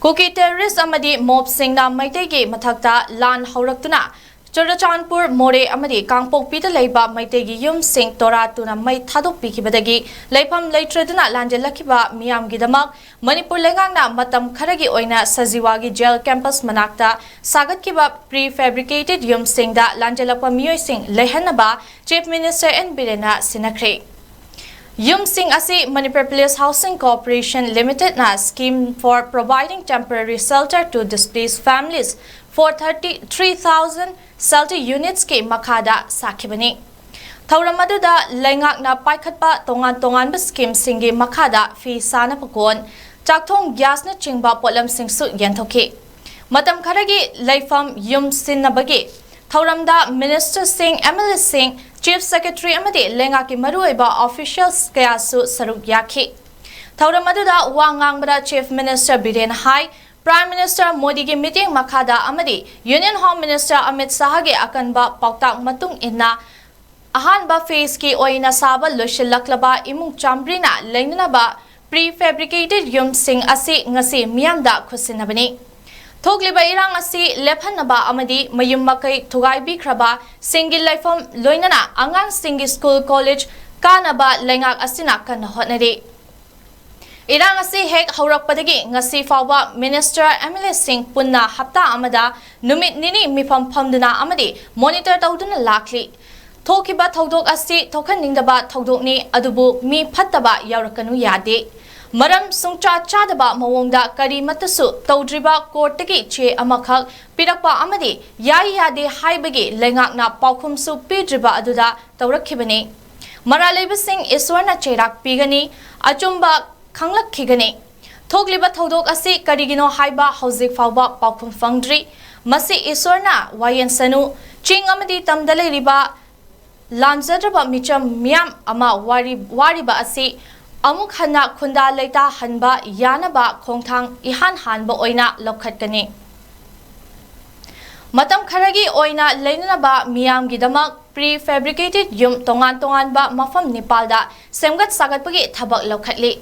cookie terrorist अमदी mob सिंगना मैतेगी मथक्ता लान हौरक्तुना चुरचानपुर मोरे अमदी कांगपोकपीदा लैबा मैतेगी युम सिंग तोरातुना मै थादोकपीखिबदगी लैफम लैट्रदुना लांजेलखिबा मियामगिदमक मणिपुर लेंगांगना मतम खरगी ओइना सजीवागी जेल कैंपस मनाक्ता सागतकिबा प्री फैब्रिकेटेड युम सिंगदा लांजेलकपा मियोइसिंग लैहनबा चीफ मिनिस्टर एन बिरेना सिनख्रे 𝐭𝐸 asi Manipur Police Housing Corporation Limited na scheme for providing temporary shelter to displaced families for 33,000 shelter units ke makhada sakhibani thauramadu da lengak na paikhatpa tongan ba scheme singi makhada fi sana pakon chakthong gas na chingba polam singsu yenthoki matam kharagi laifam 𝐭𝐸 nabagi thauramda Minister Singh MLA Singh Chief Secretary amadi lenga ki maruiba officials kayasu saruk yakhi thauramadu wangangbra Chief Minister Biren Hai Prime Minister Modi ki meeting makhada amadi Union Home Minister Amit Shah ge akanba pautak matung inna ahanba phase ki oina saba loshilaklaba imung chambrina leinaba prefabricated 𝐭𝐸 asi ngasi miyamda khusinabani थोकलिबा इरांग असि लेफनबा अमदी मयुम मकै थुगाइबिख्रबा सिंगि लाइफम लोइनना आंगांग सिंगि school college कानबा लेंगाक असिना कन होटनरे इरांग असि हेक हौरकपदगी ngasi फावबा minister MLA Singh पुन्ना हप्ता अमदा नुमित निनी मिफम फमदुना अमदी monitor तौदुना लाखली थोकिबा थौदोक असि थोखनिंगदबा थौदोकनी अदुबु मी फत्तबा यावरकनु यादे मरम सुंगचा चादबा मवोंगदा करीमतसु तौद्रिबा कोर्टगी चे अमखक पिरकपा अमदी याई यादे हाइबगी लेंगाकना पाउखुमसु पीद्रिबा अदुदा तौरखिबने मरालेबसिंग ईश्वरना चेराक पीगनी अचुंबा खंगलखिगने थोकलिबा थौदोक असि करिगिनो हाइबा हौजिक फावबा पाउखुम फंगद्रि मसि ईश्वरना वायनसनु चिंग अमदी तमदलेरिबा लांजद्रबा मिचम मियाम अमा वारिबा असि अमुक हन्ना खुंदा लेता हनबा यानबा खोंथांग इहान हानबा ओइना लौखटकनी मतम खरगी ओइना लेननबा मियामगिदमक प्री फैब्रिकेटेड यूम तोंगान बा मफम नेपालदा सेमगत सागतपगी थबक लौखटली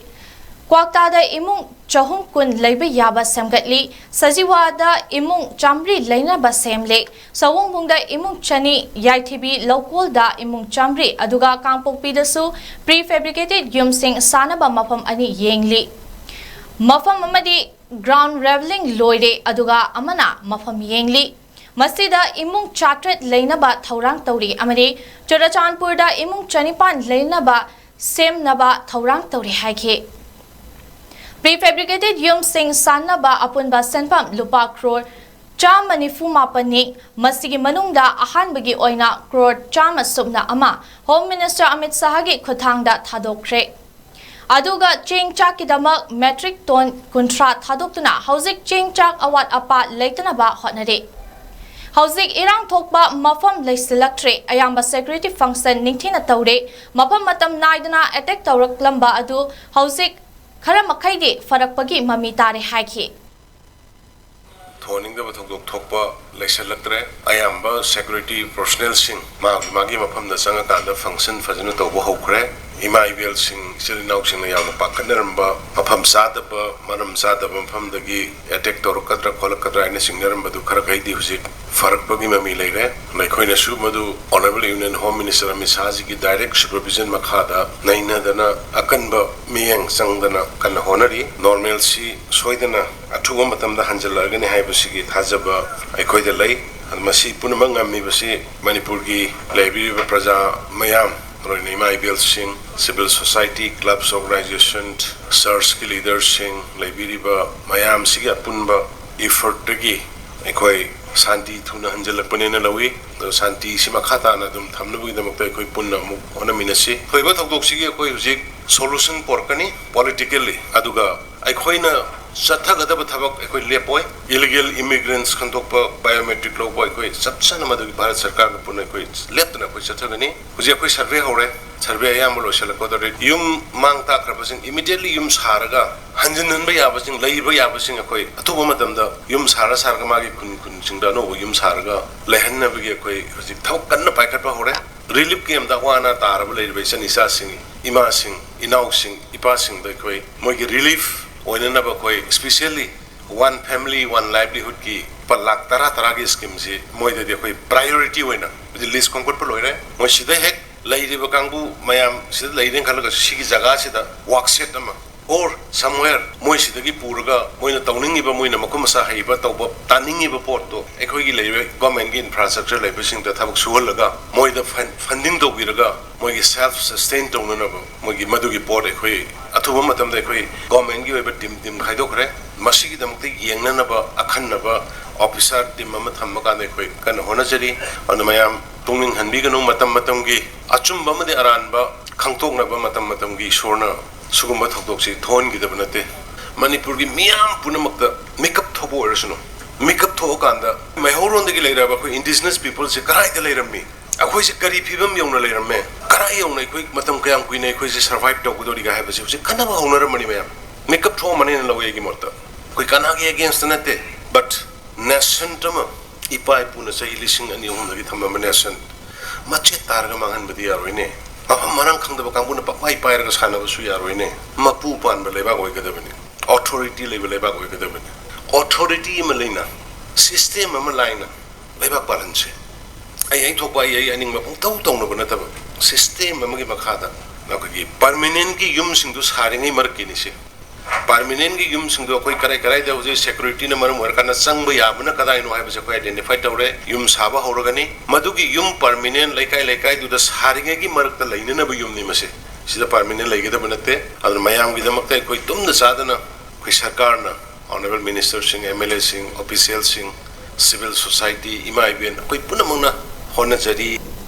क्वाक्तादा इमुंग चहुम कुन लैबा याबा सेमगतली सजीवादा इमुंग चामरी लेनबा सेमले सवोंगबुंगदा इमुंग चनी याइथिबी लोकोलदा इमुंग चामरी अदुगा कांगपोकपीदसु प्री फैब्रिकेटेड 𝐭𝐸 सानबा मफम अनि येंगली मफम अमदी ग्राउंड लेवलिंग लोइरे अदुगा अमना मफम येंगली मसीदा इमुंग चाट्रेट लेनबा थौरांग तौरी अमदी चुरचानपुरदा इमुंग चनिपान लेनबा सेमनबा थौरांग तौरी हाइखे प्रीफेब्रिकेटेड 𝐭𝐸 सानबा अपुनबा सेनफम लुपा क्रोर चामा निफुमापनि मसिगी मनुंगदा अहानबगी ओइना क्रोर चामा सुबना अमा होम मिनिस्टर अमित शाहगी खुथांगदा थादोक्रे अदुगा चेंगचाकिदमक मेट्रिक टन कुंट्रा थादोक्तुना हौजिक चेंगचाक अवात अपा लेतनबा होटनरे हौजिक इरांग थोकबा मफम लेसिलक्ट्रे अयाम्बा सिक्योरिटी फंक्शन निंथिना तौरे मफम मतम नाइदना अटैक तौरक्लंबा अदु हौजिक खरा मखैदे फरकपगी ममी तारे हाइखि थोनिंगदब थोकदोक थोकपा लेसलक्ट्रे अयाम्बा सिक्योरिटी पर्सनल सिंग मागी मफमदा चंगकांदा फंक्शन फजन तौबो हौख्रे इमा इबेल सिंग सिलिनाउ सिंग यावना पाखनरंबा मफम सादब मरम सादब मफमदगी अटैक तौरकद्रा खोलकद्रा आइना सिंगनरंबदु खरा गैदि हुजिक फरकपगी ममी लेरे नैखोइना सु मदु honourable union home minister Amit Shah ji की डायरेक्ट सुपरविजन मखादा नैनदना अकनबा मियंग संगदना कन होनरी नॉर्मल सी सोइदना अथुगम मतमदा हंजलगने हाइबसिगी थाजबा अखोइदा लई मसी पुनमंग ngamiबसी मणिपुर की लेबिरिबा प्रजा मयाम रोइनेमा इबेल सिंग civil society clubs organisation search की लीडर्स सिंग लेबिरिबा मयाम सिगी अपुनबा इफर्ट की अखोइ शांति थुना हंजलपनेना लवी शांति सिमा खाताना दुम थमनबुगिदमक्ता अखोइ पुन्ना मु होनमिनसी होइबा थौदोकसिगी अखोइ हुजिक सोल्यूशन पोरकनी पॉलिटिकली अदुगा अखोइना चथगदब थबक अखोइ लेपोय इलीगल इमिग्रेंट्स खंतोकपा बायोमेट्रिक लोबो अखोइ सत्सन मदुगी भारत सरकार को पुन्ना अखोइ लेतना अखोइ चथगनी हुजि अखोइ सर्वे हौरे सर्वे अयाम लोसलकोदरे युम मांग ताख्रबसिंग इमीडिएटली युम सारगा हंजननबा याबसिंग लैबा याबसिंग अखोइ अथुबा मतमदा युम सारा सारगा मागी खुन सिंगदा नो युम सारगा लेहनबगी अखोइ हुजि थबक कन्न पाइखटबा हौरे रिलीफ केम दा वाना तारबा लैबा सनिसा सिंग इमा सिंग इनाउ सिंग इपा सिंग द अखोइ मोगी रिलीफ ओइननबा अखोइ specially one family one livelihood ki pa lakh tara ki scheme si moi de khoi priority hoina list conclude pa loire moi sida hek lairiba kangbu mayam sida lairen khalaga sigi jaga sida workset ama or somewhere moi sidagi puraga moina tawningiba moina makumasa haiba tawba taningiba porto ekhoi gi leibe government gi infrastructure leibe sing da thabak suholaga moida funding do biraga moi gi self sustain tawna ba moi gi madu gi port ekhoi athuba matam da ekhoi government gi oiba team khaidok re masigi damte yengnana ba akhanna ba officer team ama thamma ka ne ekhoi kan hona jari anu mayam tungning hanbi ganu matam gi achumba made aranba khangtokna ba matam gi sorna sugumba thokdoksi thon gi dabanate manipur gi miyam punamakta makeup thobo orasno makeup tho kanda maihoron de gi leira ba khoi indigenous people se karai de leirammi akhoi se kari phibam yongna leiramme karai yongna khoi matam kayam kuine khoi se survive tokudori ga ha ba se kana ba honara mani mayam makeup tho mani na loye gi morta koi kana gi against nate but nation tama ipai puna sai lising ani hom gi thamma nation mache targa mangan badi yaroine marang khangda bakang pak mai pair ga sana ba su yaroine mapu pan ba leba goi ga dabani authority level leba goi ga dabani authority malina system ma laina leba balance ai thok ba ai aning ma pung tau tong na bana tab system ma gi makhada na gi permanent gi yum sing du saringai mar ki ni se permanent gi yum sing do koi karai da uje security na maram war kana sang ba ya bana kada ino hai ba se koi identify tawre yum saba horogani madu gi yum permanent laikai du da saringai gi marak ta laina na ba yum ni mase sida permanent lai ga da banate adu mayam gi damak ta koi tum da sadana koi sarkar na honorable minister sing MLA sing official sing civil society imai ben koi punamang na hona jari